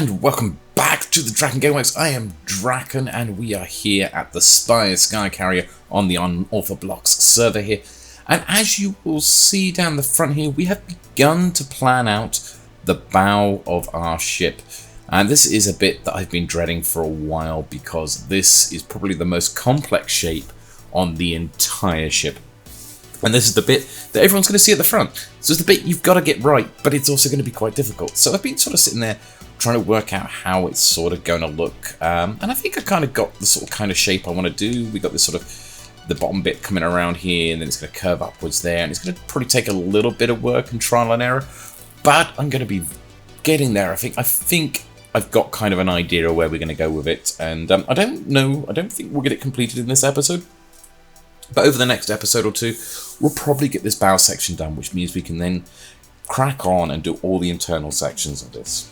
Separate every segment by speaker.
Speaker 1: and welcome back to the DrakenGameWerks. I am Draken, and we are here at the S.P.I.R.E SkyCarrier on the Unorthoblocks server here. And as you will see down the front here, we have begun to plan out the bow of our ship. And this is a bit that I've been dreading for a while, because this is probably the most complex shape on the entire ship. And this is the bit that everyone's going to see at the front. So it's the bit you've got to get right, but it's also going to be quite difficult. So I've been sort of sitting there trying to work out how it's sort of going to look. And I think I kind of got the sort of kind of shape I want to do. We got this sort of the bottom bit coming around here, and then it's going to curve upwards there. And it's going to probably take a little bit of work and trial and error. But I'm going to be getting there, I think I've got kind of an idea of where we're going to go with it. And I don't think we'll get it completed in this episode. But over the next episode or two, we'll probably get this bow section done, which means we can then crack on and do all the internal sections of this.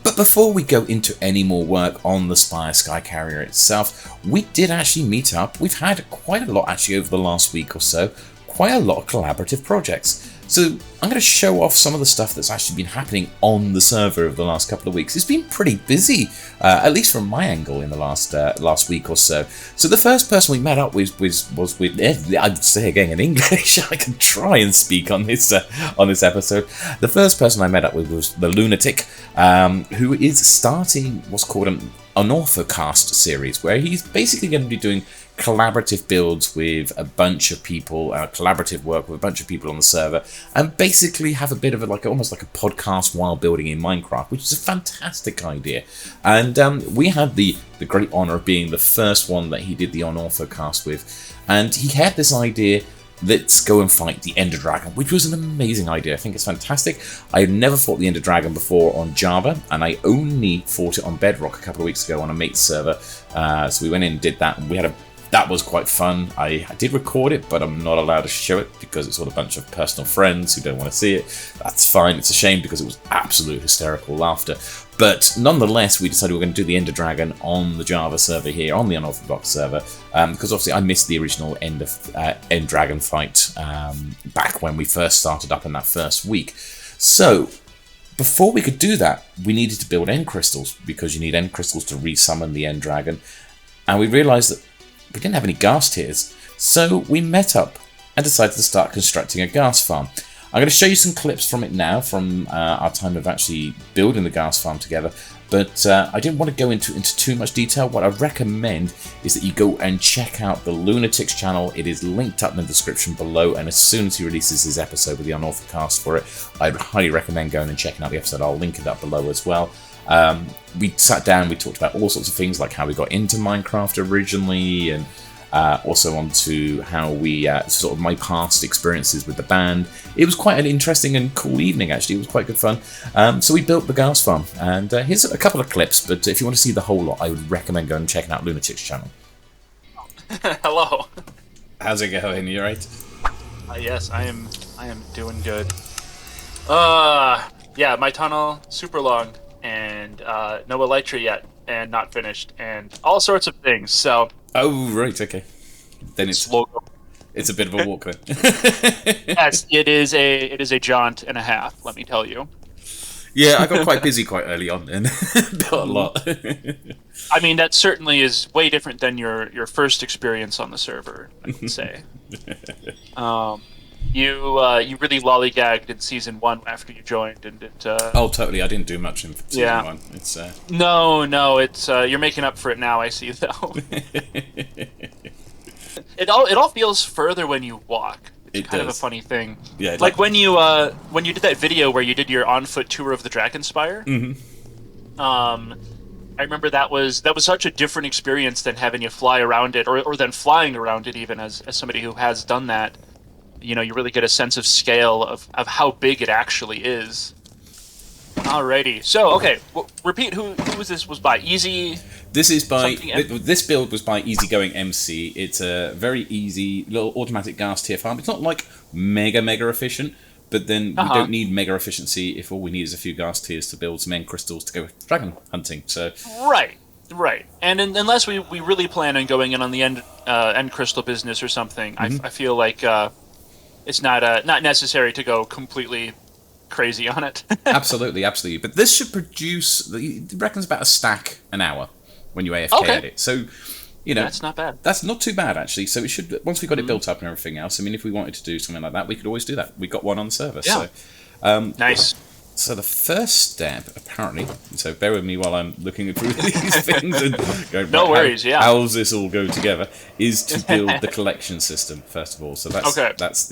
Speaker 1: But before we go into any more work on the S.P.I.R.E SkyCarrier itself, we did actually meet up. We've had quite a lot actually over the last week or so, quite a lot of collaborative projects. So I'm going to show off some of the stuff that's actually been happening on the server over the last couple of weeks. It's been pretty busy, at least from my angle in the last week or so. So the first person we met up with was I'd say again in English. I can try and speak on this episode. The first person I met up with was the Lunatic, who is starting what's called an Unorthocast series, where he's basically going to be doing collaborative builds with a bunch of people, collaborative work with a bunch of people on the server, and basically have a bit of almost like a podcast while building in Minecraft, which is a fantastic idea. And we had the great honour of being the first one that he did the Unorthocast with, and he had this idea: let's go and fight the Ender Dragon, which was an amazing idea. I think it's fantastic. I had never fought the Ender Dragon before on Java, and I only fought it on Bedrock a couple of weeks ago on a mate's server. So we went in and did that, and that was quite fun. I did record it, but I'm not allowed to show it because it's all a bunch of personal friends who don't want to see it. That's fine. It's a shame because it was absolute hysterical laughter. But nonetheless, we decided we were going to do the Ender Dragon on the Java server here, on the Unorthoblocks server, because obviously I missed the original End Dragon fight back when we first started up in that first week. So before we could do that, we needed to build end crystals, because you need end crystals to resummon the End Dragon. And we realised that we didn't have any ghast tears, so we met up and decided to start constructing a ghast farm. I'm going to show you some clips from it now, from our time of actually building the ghast farm together, but I didn't want to go into too much detail. What I recommend is that you go and check out the Lunatic's channel. It is linked up in the description below, and as soon as he releases his episode with the Unorthocast for it, I'd highly recommend going and checking out the episode. I'll link it up below as well. We sat down, we talked about all sorts of things, like how we got into Minecraft originally, and also onto how we sort of my past experiences with the band. It was quite an interesting and cool evening, actually. It was quite good fun. So we built the Ghast Farm, and here's a couple of clips, but if you want to see the whole lot, I would recommend going and checking out Lunatic's channel.
Speaker 2: Hello.
Speaker 1: How's it going? You alright?
Speaker 2: Yes, I am doing good. Yeah, my tunnel super long, and no elytra yet, and not finished, and all sorts of things. So.
Speaker 1: Oh right, okay. Then it's a bit of a walk then.
Speaker 2: Yes, it is a jaunt and a half. Let me tell you.
Speaker 1: Yeah, I got quite busy quite early on and built a lot.
Speaker 2: I mean, that certainly is way different than your first experience on the server, I would say. You really lollygagged in season 1 after you joined, and it.
Speaker 1: Oh, totally. I didn't do much in season 1. It's.
Speaker 2: No. It's you're making up for it now. I see, though. It all feels further when you walk. It's kind of a funny thing. Yeah. Like when you did that video where you did your on-foot tour of the Drakenspire. Mm-hmm. I remember that was such a different experience than having you fly around it, or than flying around it, even as somebody who has done that. You know, you really get a sense of scale of how big it actually is. Alrighty. So, okay, repeat who was this was by? Easy?
Speaker 1: This build was by Easygoing MC. It's a very easy little automatic ghast tier farm. It's not like mega efficient, but then we don't need mega efficiency if all we need is a few ghast tiers to build some end crystals to go dragon hunting. So
Speaker 2: Right. And unless we really plan on going in on the end crystal business or something, I feel like it's not necessary to go completely crazy on it.
Speaker 1: Absolutely. But this should produce, it reckons, about a stack an hour when you AFK at it. So,
Speaker 2: that's not bad.
Speaker 1: That's not too bad, actually. So it should, once we got it built up and everything else, I mean, if we wanted to do something like that, we could always do that. We got one on the server.
Speaker 2: Yeah.
Speaker 1: So,
Speaker 2: nice.
Speaker 1: So the first step, apparently, so bear with me while I'm looking through these things and going,
Speaker 2: no worries,
Speaker 1: how does this all go together, is to build the collection system, first of all. So that's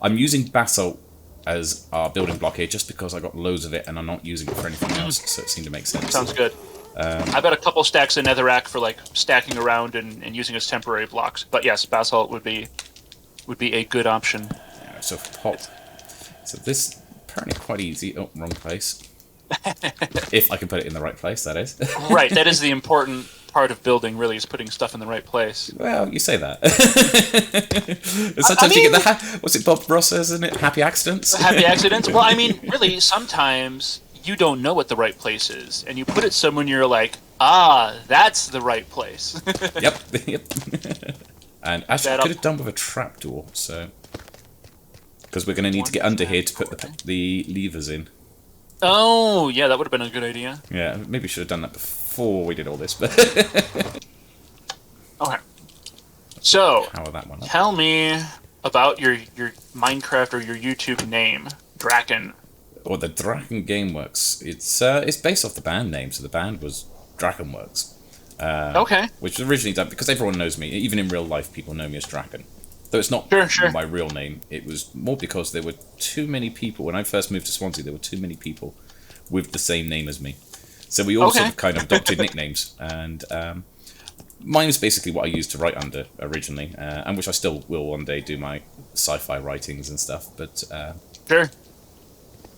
Speaker 1: I'm using basalt as our building block here just because I got loads of it and I'm not using it for anything else, so it seemed to make sense.
Speaker 2: Sounds good. I've got a couple stacks of netherrack for like stacking around and using as temporary blocks, but yes, basalt would be a good option.
Speaker 1: Yeah, so this apparently quite easy. Oh, wrong place. If I can put it in the right place, that is.
Speaker 2: Right, that is the important part of building, really, is putting stuff in the right place.
Speaker 1: Well, you say that. Sometimes you get the, what's it Bob Ross says, isn't it? Happy accidents?
Speaker 2: Happy accidents? Well, I mean, really, sometimes you don't know what the right place is, and you put it somewhere and you're like, that's the right place.
Speaker 1: Yep. And actually, I could have done with a trapdoor, so... Because we're going to need to get under here to put the levers in.
Speaker 2: Oh, yeah, that would have been a good idea.
Speaker 1: Yeah, maybe we should have done that before we did all this. But
Speaker 2: okay. So,
Speaker 1: power that one up.
Speaker 2: Tell me about your Minecraft or your YouTube name, Draken.
Speaker 1: Or the DrakenGameWerks. It's based off the band name, so the band was DrakenWerks.
Speaker 2: Okay.
Speaker 1: Which was originally done because everyone knows me. Even in real life, people know me as Draken. Though it's not my real name. It was more because there were too many people. When I first moved to Swansea, there were too many people with the same name as me. So we all sort of kind of adopted nicknames. And mine is basically what I used to write under originally, and which I still will one day do my sci-fi writings and stuff. But
Speaker 2: sure.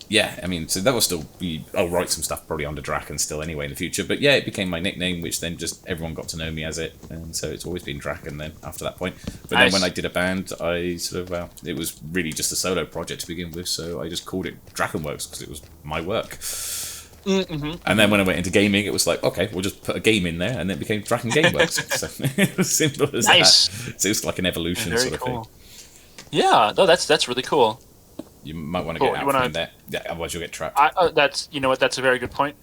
Speaker 1: Yeah, I mean, so that will still be... I'll write some stuff probably under Draken still anyway in the future. But yeah, it became my nickname, which then just everyone got to know me as it. And so it's always been Draken then after that point. But then when I did a band, I sort of... it was really just a solo project to begin with, so I just called it DrakenWerks because it was my work.
Speaker 2: Mm-hmm.
Speaker 1: And then when I went into gaming, it was like, okay, we'll just put a game in there, and then it became DrakenGameWerks. So it was simple as that. So it's like an evolution sort of thing.
Speaker 2: Yeah, no, that's really cool.
Speaker 1: You might want to get out from there. Yeah, otherwise you'll get trapped.
Speaker 2: That's a very good point.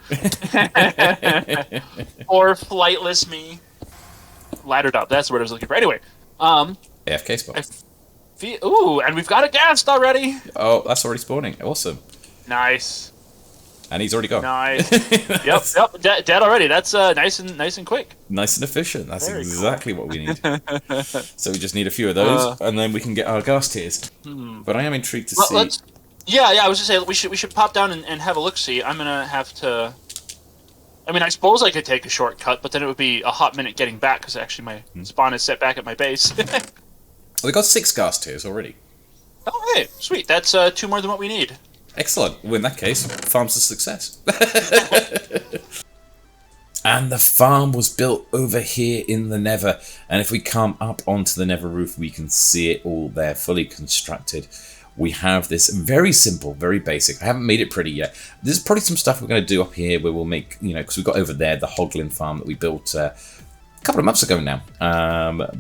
Speaker 2: Or flightless me. Laddered up. That's what I was looking for. Anyway,
Speaker 1: AFK spot.
Speaker 2: Ooh, and we've got a ghast already.
Speaker 1: Oh, that's already spawning. Awesome.
Speaker 2: Nice.
Speaker 1: And he's already gone.
Speaker 2: Nice. Yep. Dead already. That's nice and quick.
Speaker 1: Nice and efficient. That's very exactly what we need. So we just need a few of those, and then we can get our ghast tiers. But I am intrigued to see.
Speaker 2: Yeah. I was just saying we should pop down and have a look. See, I'm gonna have to. I mean, I suppose I could take a shortcut, but then it would be a hot minute getting back because actually my spawn is set back at my base.
Speaker 1: We got 6 ghast tiers already.
Speaker 2: Oh, hey, sweet. That's 2 more than what we need.
Speaker 1: Excellent. Well, in that case, farm's a success. And the farm was built over here in the Nether. And if we come up onto the Nether roof, we can see it all there, fully constructed. We have this very simple, very basic. I haven't made it pretty yet. There's probably some stuff we're going to do up here where we'll make, because we've got over there the Hoglin farm that we built a couple of months ago now.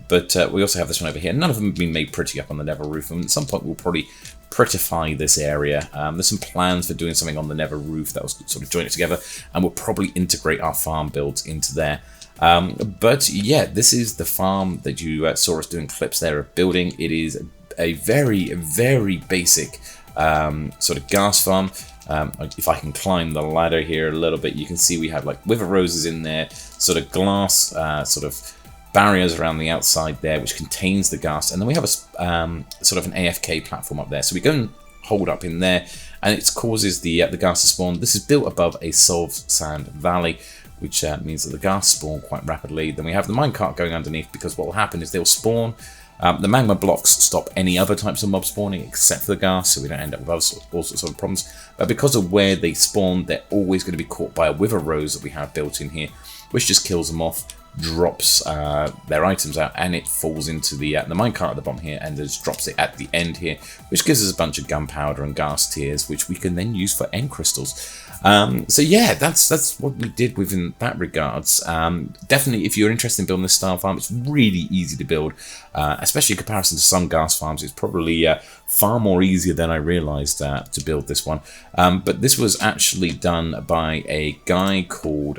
Speaker 1: But we also have this one over here. None of them have been made pretty up on the Nether roof. And at some point, we'll probably prettify this area. There's some plans for doing something on the Nether roof that will sort of join it together, and we'll probably integrate our farm builds into there. But yeah, this is the farm that you saw us doing clips there of building. It is a very, very basic sort of ghast farm. If I can climb the ladder here a little bit, you can see we have like wither roses in there, sort of glass sort of barriers around the outside there, which contains the ghast, and then we have a sort of an AFK platform up there. So we go and hold up in there, and it causes the ghast to spawn. This is built above a solved sand valley, which means that the ghast spawn quite rapidly. Then we have the minecart going underneath, because what will happen is they'll spawn. The magma blocks stop any other types of mob spawning except for the ghast, so we don't end up with all sorts of problems. But because of where they spawn, they're always going to be caught by a wither rose that we have built in here, which just kills them off. drops their items out, and it falls into the minecart at the bottom here, and just drops it at the end here, which gives us a bunch of gunpowder and ghast tears, which we can then use for end crystals. So yeah, that's what we did within that regards. Definitely, if you're interested in building this style farm, it's really easy to build, especially in comparison to some Ghast Farms. It's probably far more easier than I realized to build this one. But this was actually done by a guy called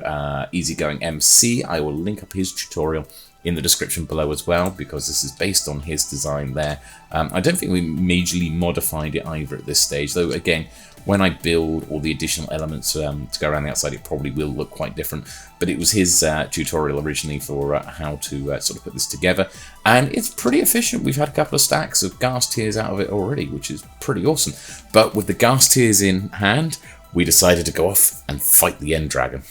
Speaker 1: Easygoing MC. I will link up his tutorial in the description below as well, because this is based on his design there. I don't think we majorly modified it either at this stage, though again, when I build all the additional elements to go around the outside, it probably will look quite different. But it was his tutorial originally for how to sort of put this together. And it's pretty efficient. We've had a couple of stacks of ghast tears out of it already, which is pretty awesome. But with the ghast tears in hand, we decided to go off and fight the end dragon.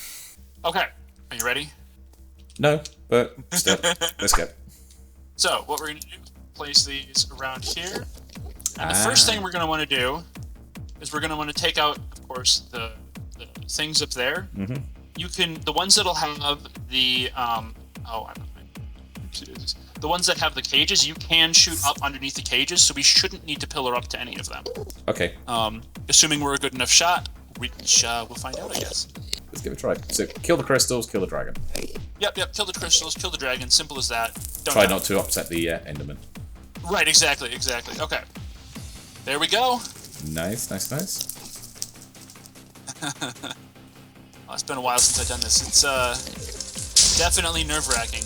Speaker 2: Okay, are you ready?
Speaker 1: No, but still, let's go.
Speaker 2: So, what we're going to do, place these around here. And the first thing we're going to want to do is we're going to want to take out, of course, the things up there.
Speaker 1: Mm-hmm.
Speaker 2: You can, the ones that'll have the, the ones that have the cages, you can shoot up underneath the cages, so we shouldn't need to pillar up to any of them.
Speaker 1: Okay.
Speaker 2: Assuming we're a good enough shot, which we'll find out, I guess.
Speaker 1: Let's give it a try. So, kill the crystals, kill the dragon.
Speaker 2: Yep, kill the crystals, kill the dragon, simple as that.
Speaker 1: Try not to upset the Enderman.
Speaker 2: Right, exactly. Okay. There we go.
Speaker 1: Nice.
Speaker 2: It's been a while since I've done this. It's definitely nerve-wracking.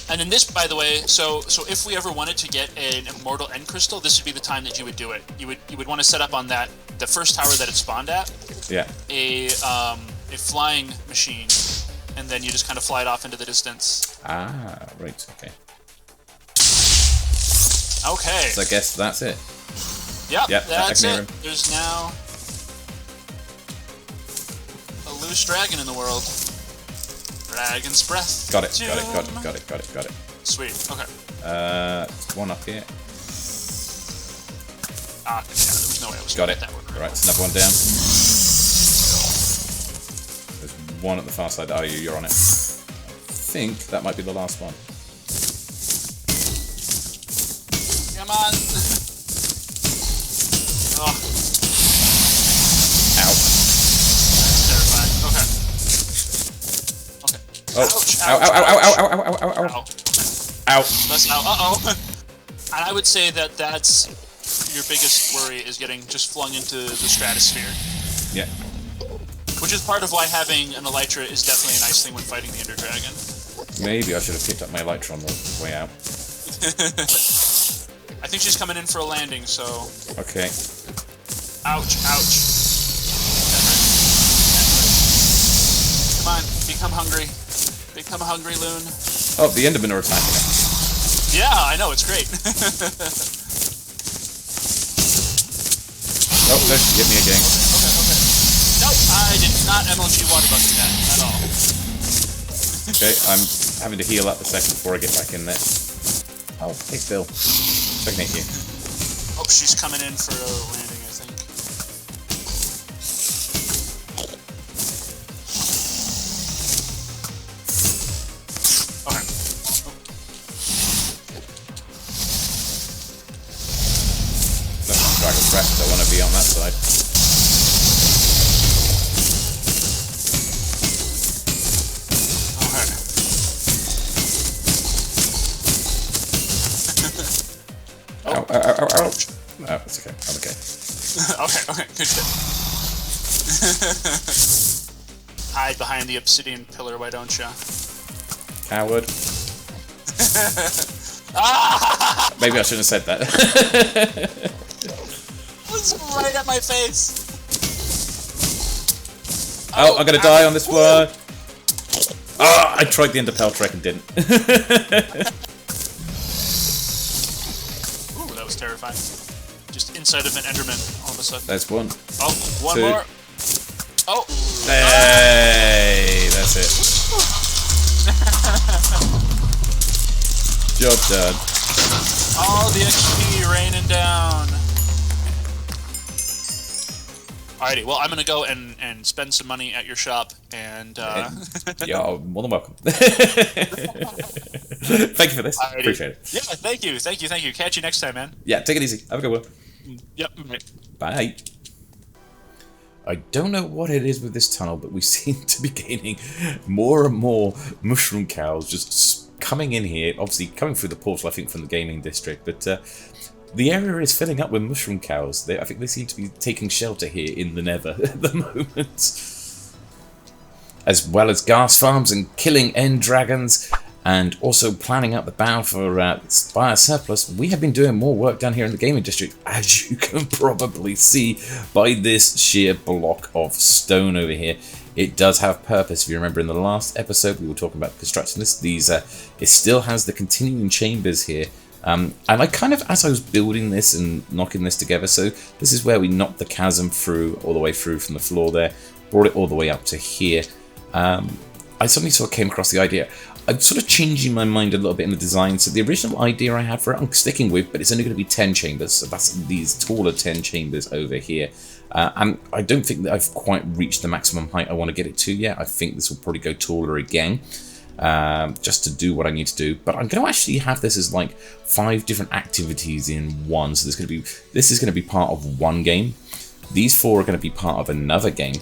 Speaker 2: And then this, by the way, so if we ever wanted to get an immortal end crystal, this would be the time that you would do it. You would want to set up on the first tower that it spawned at.
Speaker 1: Yeah.
Speaker 2: A flying machine, and then you just kind of fly it off into the distance.
Speaker 1: Ah, right. Okay.
Speaker 2: Okay.
Speaker 1: So I guess that's it.
Speaker 2: Yep, that's it. There's now a loose dragon in the world. Dragon's breath.
Speaker 1: Got it.
Speaker 2: Sweet. Okay.
Speaker 1: One up here.
Speaker 2: Ah, yeah, there was no way I was
Speaker 1: got
Speaker 2: gonna
Speaker 1: it.
Speaker 2: get that one.
Speaker 1: Right, another one down. There's one at the far side. Oh, you're on it. I think that might be the last one.
Speaker 2: Come on. Oh.
Speaker 1: Ow.
Speaker 2: That's terrifying. Okay.
Speaker 1: Oh.
Speaker 2: Ouch.
Speaker 1: Ow.
Speaker 2: That's ow. Uh-oh. And I would say that's your biggest worry, is getting just flung into the stratosphere.
Speaker 1: Yeah.
Speaker 2: Which is part of why having an elytra is definitely a nice thing when fighting the Ender Dragon.
Speaker 1: Maybe I should have picked up my elytra on the way out.
Speaker 2: I think she's coming in for a landing, so...
Speaker 1: Okay.
Speaker 2: Ouch. Come on, become hungry. Become hungry, Loon.
Speaker 1: Oh, the Endermen are attacking her.
Speaker 2: Yeah, I know, it's great.
Speaker 1: Oh, no, she hit me again.
Speaker 2: Okay. Nope, I did not MLG water bucket that at all.
Speaker 1: Okay, I'm having to heal up a second before I get back in there. Oh, hey Phil. I can hit you.
Speaker 2: Oh, she's coming in for a landing, I think. Okay.
Speaker 1: That's not Dragon's Breath, I want to be on that side. Ow. No, it's okay. I'm okay.
Speaker 2: Okay. Good shit. Hide behind the obsidian pillar, why don't ya?
Speaker 1: Coward. Maybe I shouldn't have said that.
Speaker 2: It was right at my face.
Speaker 1: Oh, I'm gonna die on this one. Oh, I tried the Enderpell trick and didn't.
Speaker 2: Terrifying. Just inside of an Enderman all of a sudden.
Speaker 1: There's one.
Speaker 2: Oh, one
Speaker 1: two.
Speaker 2: more. Oh.
Speaker 1: Hey, that's it. Job done.
Speaker 2: All the XP raining down. Alrighty, well, I'm going to go and spend some money at your shop, and...
Speaker 1: You're more than welcome. Thank you for this. Alrighty. Appreciate it.
Speaker 2: Yeah, thank you. Catch you next time, man.
Speaker 1: Yeah, take it easy. Have a good one.
Speaker 2: Yep.
Speaker 1: Bye. I don't know what it is with this tunnel, but we seem to be gaining more and more mushroom cows just coming in here. Obviously, coming through the portal, I think, from the gaming district, but the area is filling up with mushroom cows. I think they seem to be taking shelter here in the Nether at the moment. As well as Ghast Farms and killing end dragons, and also planning out the bow for S.P.I.R.E surplus, we have been doing more work down here in the gaming district, as you can probably see by this sheer block of stone over here. It does have purpose. If you remember in the last episode, we were talking about constructing this. It still has the continuing chambers here. And I kind of, as I was building this and knocking this together, so this is where we knocked the chasm through, all the way through from the floor there, brought it all the way up to here. I suddenly sort of came across the idea. I'm sort of changing my mind a little bit in the design. So the original idea I had for it, I'm sticking with, but it's only going to be 10 chambers. So that's these taller 10 chambers over here. And I don't think that I've quite reached the maximum height I want to get it to yet. I think this will probably go taller again, just to do what I need to do. But I'm going to actually have this as like 5 different activities in one. So this is going to be part of one game. These 4 are going to be part of another game.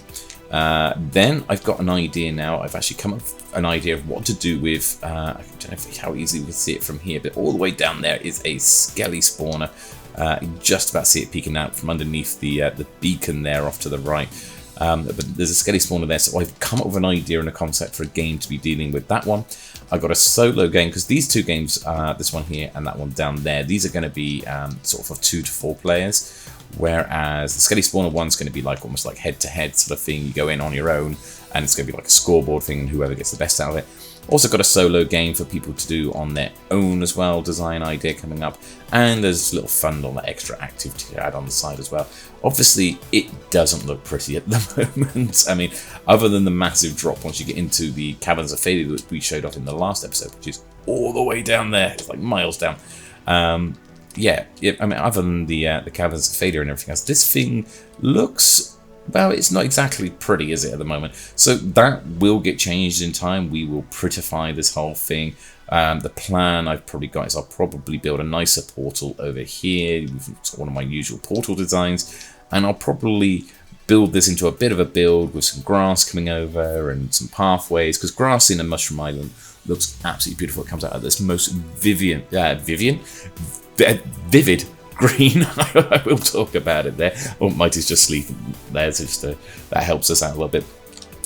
Speaker 1: Then I've got an idea now. I've actually come up with an idea of what to do with, I don't know how easily we can see it from here, but all the way down there is a skelly spawner. You just about see it peeking out from underneath the beacon there off to the right. But there's a skelly spawner there, so I've come up with an idea and a concept for a game to be dealing with that one. I've got a solo game, because these 2 games, this one here and that one down there, these are going to be sort of 2 to 4 players. Whereas the Skelly Spawner one's going to be like almost like head-to-head sort of thing. You go in on your own, and it's going to be like a scoreboard thing, and whoever gets the best out of it. Also got a solo game for people to do on their own as well, design idea coming up. And there's a little fun on that extra activity to add on the side as well. Obviously, it doesn't look pretty at the moment. I mean, other than the massive drop once you get into the Caverns of Failure that we showed off in the last episode, which is all the way down there. It's like miles down. Yeah, I mean, other than the Caverns of Failure and everything else, this thing looks, well, it's not exactly pretty, is it, at the moment? So that will get changed in time. We will prettify this whole thing. The plan I've probably got is I'll probably build a nicer portal over here with one of my usual portal designs, and I'll probably build this into a bit of a build with some grass coming over and some pathways, because grass in a Mushroom Island looks absolutely beautiful. It comes out of this most vivid green. I will talk about it there. Oh, Mighty's just sleeping there, so just that helps us out a little bit.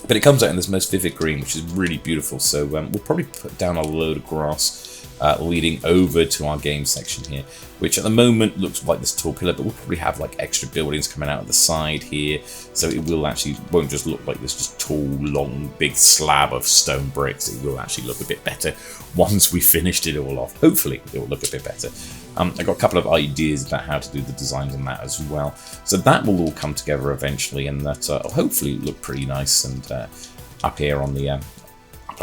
Speaker 1: But it comes out in this most vivid green, which is really beautiful. So we'll probably put down a load of grass leading over to our game section here, which at the moment looks like this tall pillar, but we'll probably have like extra buildings coming out of the side here, so it won't just look like this just tall, long, big slab of stone bricks. It will actually look a bit better once we finished it all off. Hopefully it will look a bit better. I've got a couple of ideas about how to do the designs on that as well, so that will all come together eventually, and that will hopefully look pretty nice and up here on the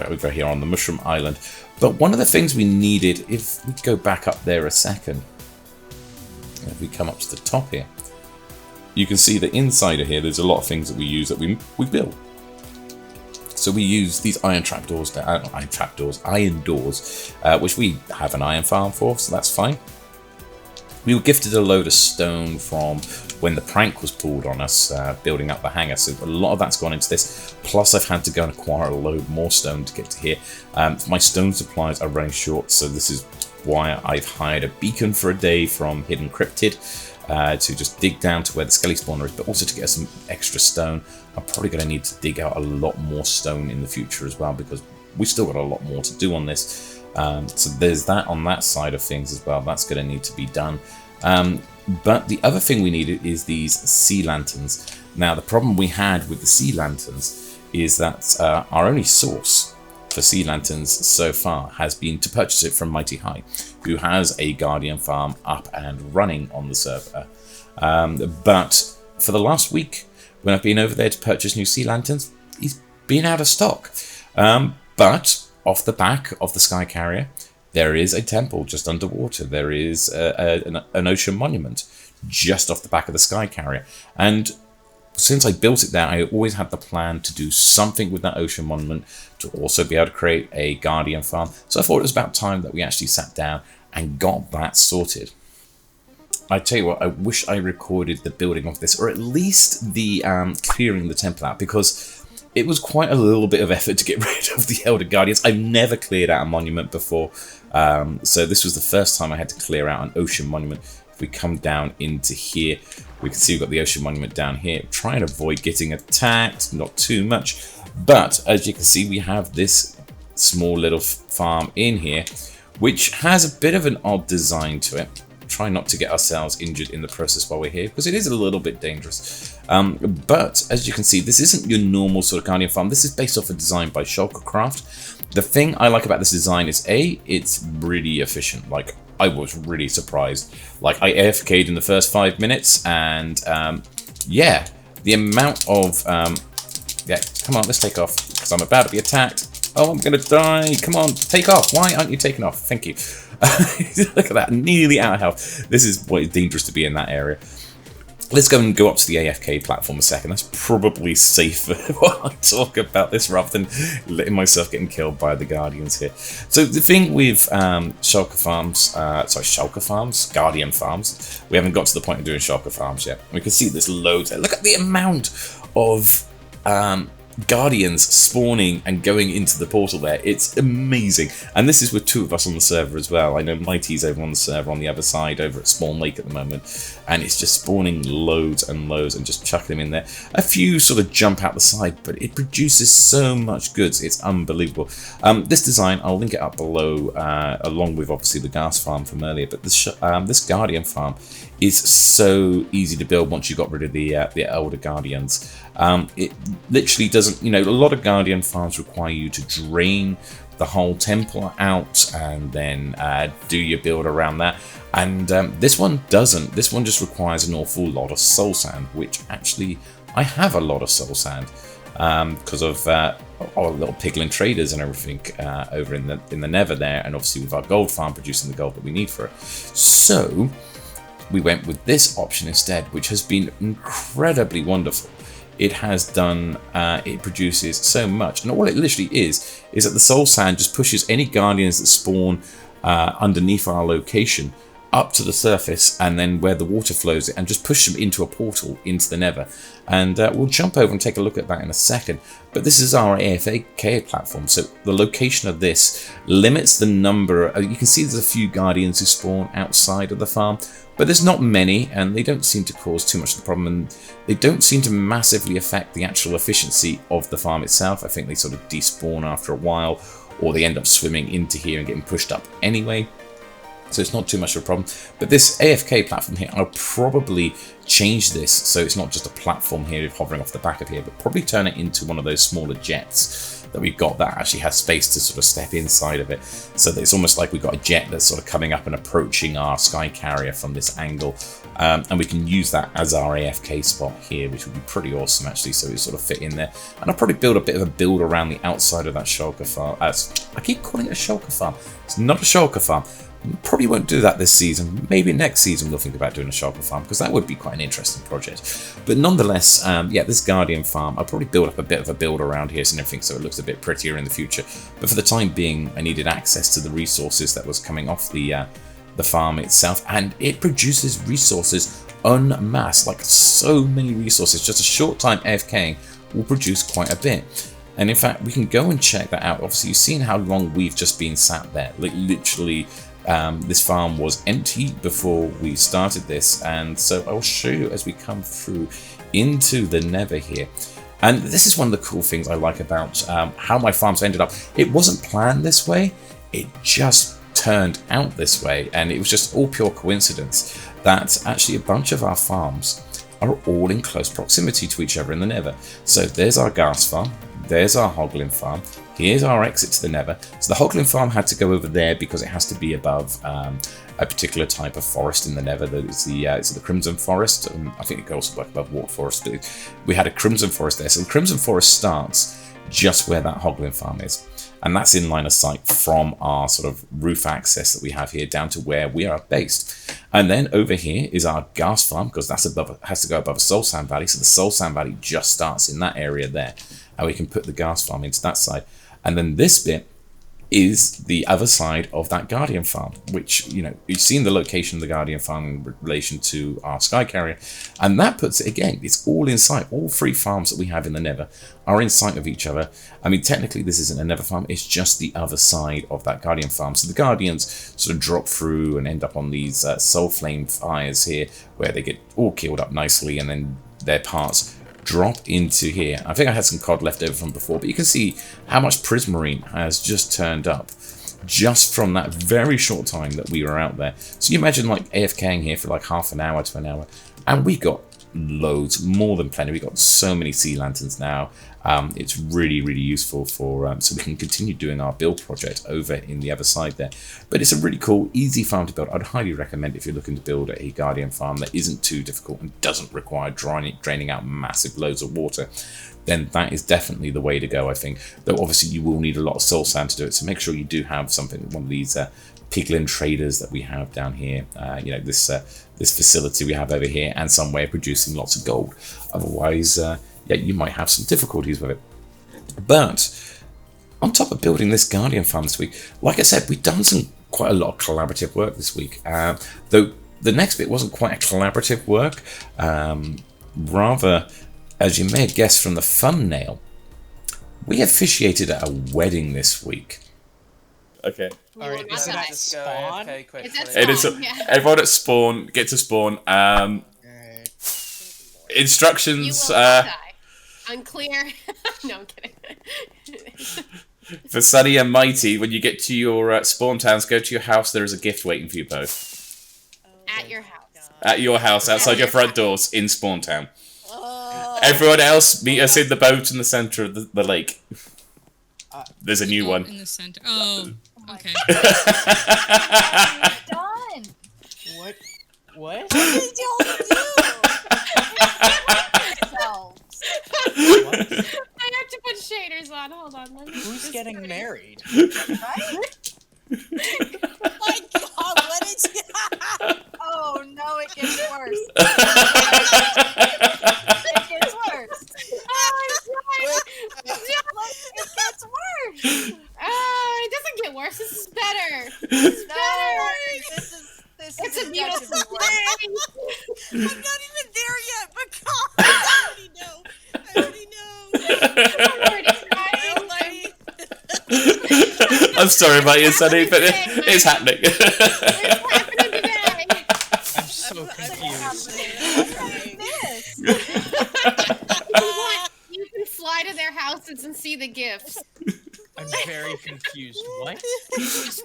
Speaker 1: over here on the Mushroom Island. But one of the things we needed, if we go back up there a second, if we come up to the top here, you can see that inside of here there's a lot of things that we use that we build. So we use these iron doors, which we have an iron farm for, so that's fine. We were gifted a load of stone from when the prank was pulled on us, building up the hangar, so a lot of that's gone into this, plus I've had to go and acquire a load more stone to get to here. My stone supplies are running short, so this is why I've hired a beacon for a day from Hidden Cryptid, to just dig down to where the skelly spawner is, but also to get some extra stone. I'm probably going to need to dig out a lot more stone in the future as well, because we've still got a lot more to do on this. So there's that on that side of things as well. That's going to need to be done. But the other thing we needed is these sea lanterns. Now, the problem we had with the sea lanterns is that our only source for sea lanterns so far has been to purchase it from Mighty High, who has a Guardian farm up and running on the server. But for the last week, when I've been over there to purchase new sea lanterns, he's been out of stock. But off the back of the SkyCarrier, there is a temple just underwater. There is an ocean monument just off the back of the SkyCarrier. And since I built it there, I always had the plan to do something with that ocean monument to also be able to create a guardian farm. So I thought it was about time that we actually sat down and got that sorted. I tell you what, I wish I recorded the building of this, or at least the clearing the temple out, because it was quite a little bit of effort to get rid of the Elder Guardians. I've never cleared out a monument before, so this was the first time I had to clear out an ocean monument. If we come down into here, we can see we've got the ocean monument down here. Try and avoid getting attacked, not too much, but as you can see, we have this small little farm in here, which has a bit of an odd design to it. Try not to get ourselves injured in the process while we're here, because it is a little bit dangerous. But as you can see, this isn't your normal sort of guardian farm. This is based off a design by Shulkercraft. The thing I like about this design is it's really efficient. Like, I was really surprised. Like, I AFK'd in the first 5 minutes, and yeah, the amount of yeah, come on, let's take off, because I'm about to be attacked. Oh, I'm gonna die. Come on, take off. Why aren't you taking off? Thank you. Look at that, nearly out of health. This is what it's dangerous to be in that area. Let's go up to the AFK platform a second. That's probably safer while I talk about this rather than letting myself getting killed by the Guardians here. So the thing with Shulker Farms, Shulker Farms? Guardian Farms. We haven't got to the point of doing Shulker Farms yet. We can see there's loads. Look at the amount of Guardians spawning and going into the portal there. It's amazing. And this is with 2 of us on the server as well. I know Mighty's over on the server on the other side over at Spawn Lake at the moment, and it's just spawning loads and loads and just chucking them in there. A few sort of jump out the side, but it produces so much goods. It's unbelievable. This design, I'll link it up below, along with obviously the Ghast Farm from earlier, but this Guardian Farm is so easy to build once you got rid of the Elder Guardians. It literally doesn't, you know, a lot of Guardian farms require you to drain the whole temple out and then do your build around that. And this one doesn't. This one just requires an awful lot of soul sand, which actually I have a lot of soul sand because of our little piglin traders and everything over in the Nether there, and obviously with our gold farm producing the gold that we need for it. So we went with this option instead, which has been incredibly wonderful. It has done, it produces so much, and all it literally is that the soul sand just pushes any guardians that spawn underneath our location up to the surface, and then where the water flows it, and just push them into a portal into the Nether. And we'll jump over and take a look at that in a second. But this is our AFK platform, so the location of this limits the number. You can see there's a few guardians who spawn outside of the farm, but there's not many, and they don't seem to cause too much of the problem, and they don't seem to massively affect the actual efficiency of the farm itself. I think they sort of despawn after a while, or they end up swimming into here and getting pushed up anyway. So it's not too much of a problem. But this AFK platform here, I'll probably change this so it's not just a platform here hovering off the back of here, but probably turn it into one of those smaller jets that we've got that actually has space to sort of step inside of it. So that it's almost like we've got a jet that's sort of coming up and approaching our SkyCarrier from this angle. And we can use that as our AFK spot here, which would be pretty awesome actually, so it sort of fit in there. And I'll probably build a bit of a build around the outside of that Shulker farm. I keep calling it a Shulker farm. It's not a Shulker farm. Probably won't do that this season. Maybe next season we'll think about doing a Shulker farm, because that would be quite an interesting project. But nonetheless, yeah, this Guardian farm, I'll probably build up a bit of a build around here and everything so it looks a bit prettier in the future. But for the time being, I needed access to the resources that was coming off the farm itself, and it produces resources en masse, like so many resources. Just a short time AFKing will produce quite a bit. And in fact, we can go and check that out. Obviously, you've seen how long we've just been sat there. Like, literally, this farm was empty before we started this, and so I'll show you as we come through into the Nether here. And this is one of the cool things I like about how my farms ended up. It wasn't planned this way, it just turned out this way, and it was just all pure coincidence that actually a bunch of our farms are all in close proximity to each other in the Nether. So there's our Ghast Farm, there's our Hoglin Farm, here's our exit to the Nether. So the Hoglin Farm had to go over there because it has to be above a particular type of forest in the Nether. That is the Crimson Forest. I think it can also work above Water Forest, but we had a Crimson Forest there. So the Crimson Forest starts just where that Hoglin Farm is. And that's in line of sight from our sort of roof access that we have here down to where we are based. And then over here is our Ghast Farm, because that's has to go above a Soul Sand Valley. So the Soul Sand Valley just starts in that area there. And we can put the Ghast Farm into that side. And then this bit is the other side of that Guardian Farm, which, you know, you've seen the location of the Guardian Farm in relation to our SkyCarrier, and that puts it, again, it's all in sight. All 3 farms that we have in the Nether are in sight of each other. I mean, technically this isn't a Nether farm, it's just the other side of that Guardian Farm. So the Guardians sort of drop through and end up on these Soul Flame fires here, where they get all killed up nicely, and then their parts drop into here. I think I had some cod left over from before, but you can see how much prismarine has just turned up just from that very short time that we were out there. So you imagine like AFKing here for like half an hour to an hour, and we got loads, more than plenty. We got so many sea lanterns now. It's really, really useful for so we can continue doing our build project over in the other side there. But it's a really cool, easy farm to build. I'd highly recommend if you're looking to build a Guardian farm that isn't too difficult and doesn't require draining out massive loads of water, then that is definitely the way to go, I think. Though obviously you will need a lot of soul sand to do it, so make sure you do have something, one of these piglin traders that we have down here, you know, this facility we have over here, and some way of producing lots of gold. Otherwise, yeah, you might have some difficulties with it. But on top of building this Guardian farm this week, like I said, we've done quite a lot of collaborative work this week. Though the next bit wasn't quite a collaborative work, rather, as you may have guessed from the thumbnail, we officiated at a wedding this week. Okay.
Speaker 3: All right, is it at spawn?
Speaker 1: It is. Everyone at spawn, get to spawn. Instructions.
Speaker 4: You will not die. Unclear. No, I'm kidding.
Speaker 1: For Sunny and Mighty, when you get to your spawn towns, go to your house. There is a gift waiting for you both.
Speaker 4: At your house.
Speaker 1: At your house, outside your front doors, in spawn town. Oh. Everyone else, meet us in the boat in the center of the lake. There's a new one.
Speaker 5: In the center. Oh, okay.
Speaker 3: Done. What?
Speaker 6: What did y'all do?
Speaker 4: I have to put shaders on. Hold on.
Speaker 3: Who's getting married?
Speaker 6: Right?
Speaker 3: My God, what did you...
Speaker 6: Oh no, it gets worse. It gets worse.
Speaker 4: Oh,
Speaker 6: It gets worse.
Speaker 4: it doesn't get worse. This is better. This is better.
Speaker 6: This is
Speaker 4: a beautiful
Speaker 6: thing.
Speaker 3: I'm not even there yet, but God, I already know.
Speaker 1: I'm sorry about you, Sunny, but it's happening.
Speaker 4: It's happening today.
Speaker 3: I'm so confused.
Speaker 4: You can fly to their houses and see the gifts.
Speaker 3: I'm very confused. What?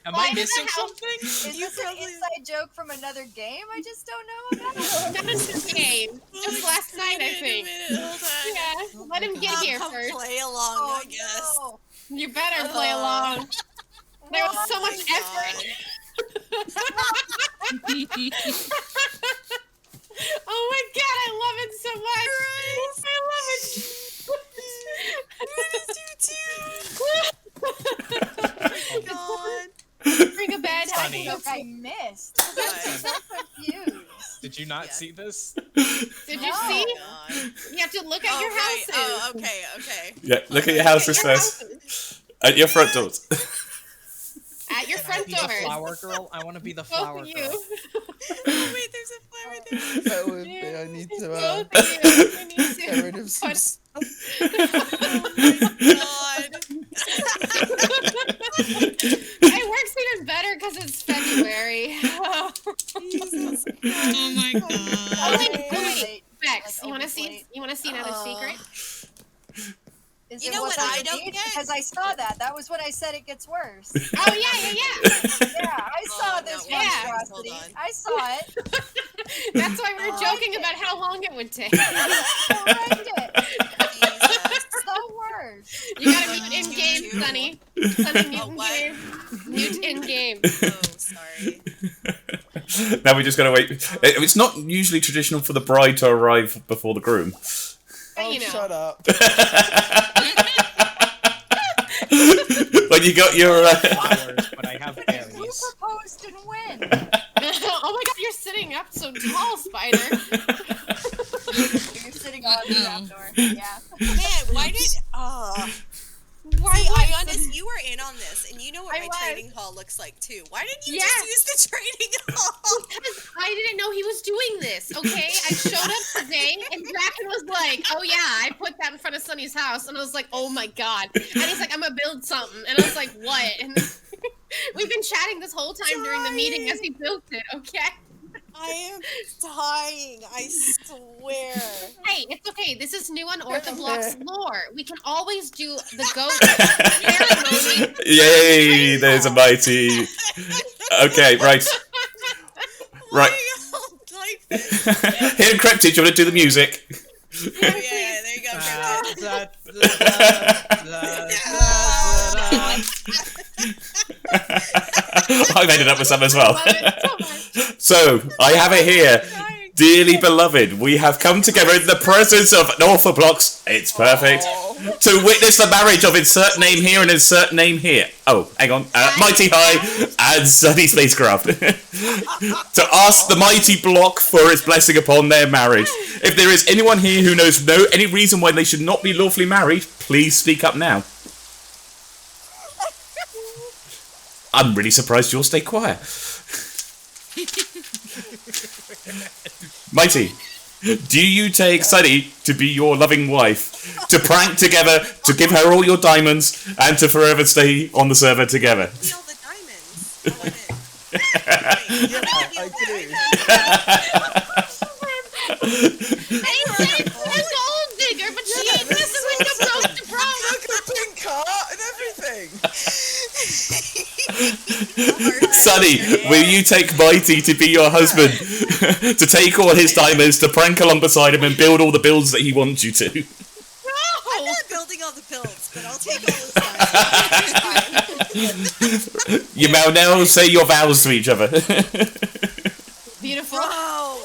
Speaker 3: Am I missing something?
Speaker 6: Is this an inside joke from another game I just don't know about?
Speaker 4: Not this game. Just last night, I think.
Speaker 5: Hold on.
Speaker 4: Yeah, let him get here
Speaker 5: I'll
Speaker 4: first.
Speaker 5: play along, I guess.
Speaker 6: No.
Speaker 4: You better play along. There was so much effort. Oh my God, I love it so much. I love it.
Speaker 5: Oh
Speaker 4: God. Bring a bed.
Speaker 3: Funny.
Speaker 6: I missed. I'm so confused.
Speaker 3: Did you not see this?
Speaker 4: Did you see? You have to look at your houses.
Speaker 5: Oh, okay.
Speaker 1: Yeah, look at your houses first. At your front doors.
Speaker 4: At your front
Speaker 3: Can I be
Speaker 4: doors.
Speaker 3: the flower girl? I want to be the
Speaker 4: Both
Speaker 3: flower
Speaker 4: of you.
Speaker 3: girl.
Speaker 5: Oh, wait, there's a flower there.
Speaker 7: That would be, I need to
Speaker 4: Both of you. I need to
Speaker 7: get rid of some
Speaker 5: God.
Speaker 4: It works even better because it's February.
Speaker 5: Jesus.
Speaker 4: Oh my God.
Speaker 6: Oh, wait.
Speaker 4: Bex,
Speaker 6: Like
Speaker 4: you want to
Speaker 6: overplay.
Speaker 4: see? You want to see another secret?
Speaker 6: Is
Speaker 5: You
Speaker 6: it
Speaker 5: know
Speaker 6: what's
Speaker 5: what
Speaker 6: on
Speaker 5: I
Speaker 6: the
Speaker 5: don't
Speaker 6: beach?
Speaker 5: get?
Speaker 6: Because I saw that. That was when I said it gets worse.
Speaker 4: Oh yeah.
Speaker 6: Yeah, I saw
Speaker 5: Oh,
Speaker 6: this
Speaker 5: no, wait,
Speaker 6: monstrosity.
Speaker 5: hold on.
Speaker 6: I saw it.
Speaker 4: That's why we were
Speaker 6: I
Speaker 4: joking
Speaker 6: like
Speaker 4: about
Speaker 6: it.
Speaker 4: how long it would take.
Speaker 6: I liked it.
Speaker 5: Jesus.
Speaker 6: So worse.
Speaker 4: You gotta mute in game, Sunny. Sunny, mute in
Speaker 5: what?
Speaker 4: game. Mute in game.
Speaker 5: Oh, sorry.
Speaker 1: Now we just gotta wait. It's not usually traditional for the bride to arrive before the groom.
Speaker 4: But,
Speaker 7: Oh,
Speaker 4: you know.
Speaker 7: shut up.
Speaker 1: Like when you got your...
Speaker 7: flowers, but I have
Speaker 6: Who
Speaker 7: berries.
Speaker 6: proposed and when?
Speaker 4: Oh my god, you're sitting up so tall, Spider.
Speaker 6: You're sitting on the trapdoor. Yeah.
Speaker 3: Man, why did... you were in on this, and you know what my trading hall looks like, too. Why didn't you just use the trading hall?
Speaker 4: Because I didn't know he was doing this, okay? I showed up today, and Draken was like, oh yeah, I put that in front of Sunny's house, and I was like, oh my god. And he's like, I'm gonna build something, and I was like, what? And we've been chatting this whole time during the meeting as he built it, okay?
Speaker 3: I am dying, I swear.
Speaker 4: Hey, it's okay. This is new Unorthoblocks lore. We can always do the goat ceremony.
Speaker 1: Yay, there's a mighty... Okay, right. Right.
Speaker 3: Like this?
Speaker 1: Here, Cryptid, you want to do the music?
Speaker 3: Oh, yeah, there you go.
Speaker 1: I made it up with some as well.
Speaker 4: Love it so much.
Speaker 1: So, I have it here. Dearly beloved, we have come together in the presence of Unorthoblocks. It's perfect. To witness the marriage of insert name here and insert name here. Oh, hang on. Mighty High and Sunny Spacecraft. To ask the Mighty Block for its blessing upon their marriage. If there is anyone here who knows any reason why they should not be lawfully married, please speak up now. I'm really surprised you'll stay quiet. Mighty, do you take Sunny to be your loving wife, to prank together, to give her all your diamonds, and to forever stay on the server together?
Speaker 3: Steal the diamonds.
Speaker 7: I do.
Speaker 4: Hey, it's a gold digger, but she ain't messing with your broke to broke.
Speaker 7: Look at the pink car and everything.
Speaker 1: Sunny, will you take Mighty to be your husband, to take all his diamonds, to prank along beside him and build all the builds that he wants you to?
Speaker 3: I'm not building all the builds, but I'll take all the time.
Speaker 1: You may now say your vows to each other.
Speaker 4: Beautiful.
Speaker 3: Bro!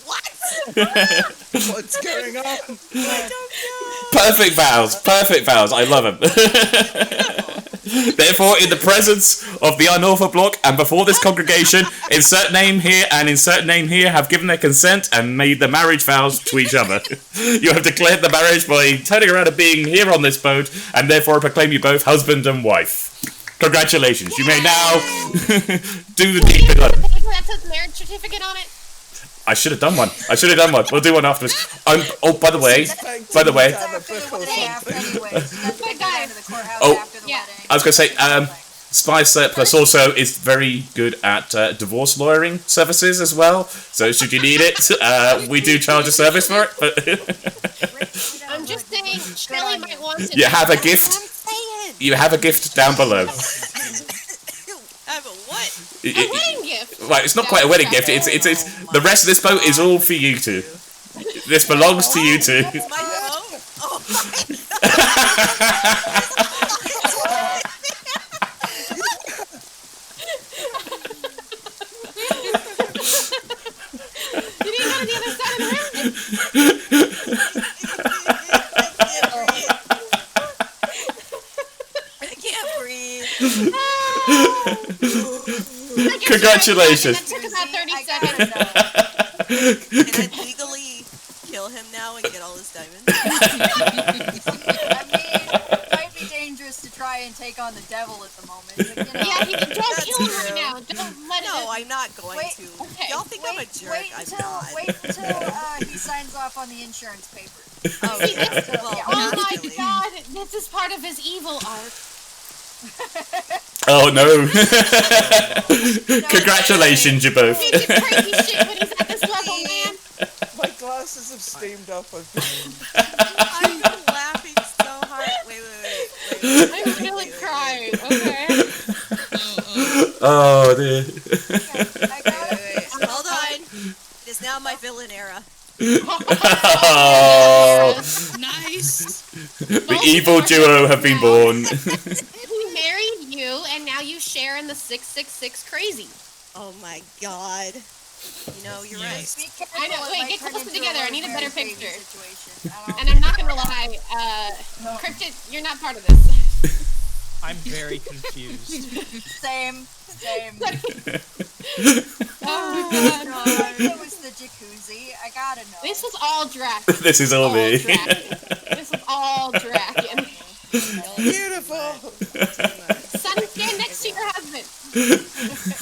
Speaker 3: What?
Speaker 7: What's going on?
Speaker 3: I don't know.
Speaker 1: Perfect vows, perfect vows. I love them. Therefore, in the presence of the Unorthoblock and before this congregation, insert name here and insert name here have given their consent and made the marriage vows to each other. You have declared the marriage by turning around and being here on this boat, and therefore proclaim you both husband and wife. Congratulations. You may now do the deed.
Speaker 4: That says marriage certificate on it.
Speaker 1: I should have done one. We'll do one afterwards. Oh, by the way. I was going to say, Spy Surplus also is very good at divorce lawyering services as well. So should you need it, we do charge a service for it.
Speaker 4: I'm just saying, Shelly might want to.
Speaker 1: You have a gift. You have a gift down below.
Speaker 3: I have a what?
Speaker 4: A wedding gift.
Speaker 1: Right, it's not quite a wedding gift. It's the rest of this boat is all for you two. This belongs to you two.
Speaker 3: My boat? Oh my
Speaker 4: Did he go to the other side of the
Speaker 3: I can't breathe.
Speaker 1: Congratulations.
Speaker 4: That took about 30 seconds.
Speaker 3: Can I legally kill him now and get all his diamonds?
Speaker 6: I mean, it might be dangerous to try and take on the devil at the moment. But, you know,
Speaker 4: Yeah, don't kill him right now. Don't let
Speaker 3: No,
Speaker 4: it.
Speaker 3: I'm not going to.
Speaker 4: Okay.
Speaker 3: Y'all think I'm a jerk? I'm not.
Speaker 6: Wait until he signs off on the insurance papers.
Speaker 3: Oh, yeah. Well,
Speaker 4: Oh my
Speaker 3: actually.
Speaker 4: god, this is part of his evil arc.
Speaker 1: Oh no. Congratulations, you both.
Speaker 4: He did crazy shit when he's at this level, man.
Speaker 7: My glasses have steamed up.
Speaker 3: I'm laughing so hard. Wait.
Speaker 4: I'm really crying, okay?
Speaker 1: Oh dear.
Speaker 3: Wait. Hold on. It is now my villain era.
Speaker 1: Oh,
Speaker 3: Nice.
Speaker 1: the evil duo have been born.
Speaker 4: He married you, and now you share in the 666 crazy.
Speaker 3: Oh my god. You know, you're right.
Speaker 4: I know. Wait, get closer together. I need a better picture. And I'm not gonna lie, Cryptid, you're not part of this.
Speaker 8: I'm very confused.
Speaker 6: Same.
Speaker 4: Oh,
Speaker 6: God. It was the jacuzzi. I gotta know.
Speaker 4: this was all Draken.
Speaker 1: This is all me.
Speaker 4: This was all Draken.
Speaker 7: Beautiful.
Speaker 4: Sunny, stand next to your husband.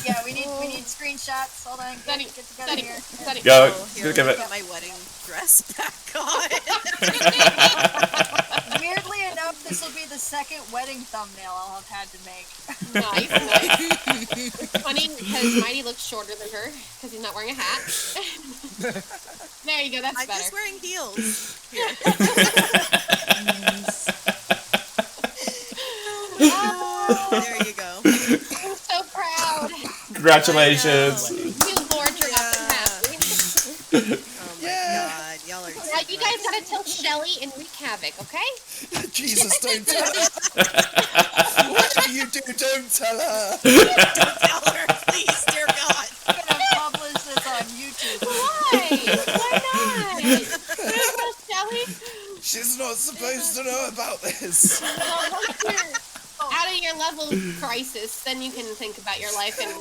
Speaker 6: Yeah, we need screenshots. Hold on,
Speaker 4: Sunny,
Speaker 6: get together
Speaker 4: Sunny,
Speaker 6: here.
Speaker 4: Sunny.
Speaker 1: Go.
Speaker 3: Oh, here,
Speaker 1: Give it.
Speaker 3: get my wedding dress back on.
Speaker 6: Weirdly enough, this will be the second wedding thumbnail I'll have had to make.
Speaker 4: Nice. It's funny because Mighty looks shorter than her because he's not wearing a hat. There you go, that's
Speaker 3: I'm
Speaker 4: better.
Speaker 3: just wearing heels. Here. There you go.
Speaker 4: I'm so proud.
Speaker 1: Congratulations.
Speaker 4: You Lord, you're up and happy.
Speaker 3: Oh my god, y'all are.
Speaker 4: Now you guys gotta tell Shelly and wreak havoc, okay?
Speaker 7: Jesus, don't tell her. Whatever you do, don't tell her.
Speaker 3: Don't tell her, please, dear God.
Speaker 6: I'm gonna publish this on YouTube.
Speaker 4: Why? Why not? Tell Shelly.
Speaker 7: She's not supposed to know about this.
Speaker 4: Well, once you're out of your level crisis, then you can think about your life and,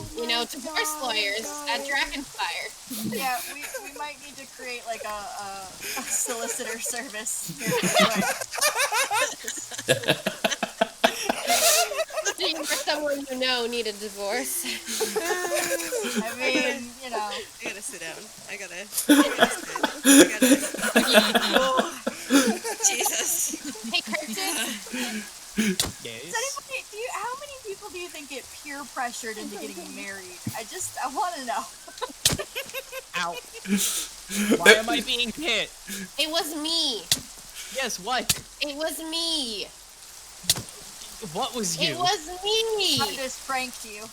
Speaker 4: divorce lawyers at DrakenFire.
Speaker 6: Yeah, we might need to create like a solicitor service.
Speaker 4: Looking for someone you know need a divorce.
Speaker 6: I mean,
Speaker 3: I gotta sit down. I gotta Jesus.
Speaker 4: Hey, Curtis.
Speaker 8: Yes.
Speaker 6: How many people do you think get peer pressured into getting married? I want to know.
Speaker 8: Ow. Why am I being hit?
Speaker 4: It was me.
Speaker 8: Yes, what?
Speaker 4: It was me.
Speaker 8: What was you?
Speaker 4: It was me.
Speaker 6: I just pranked you.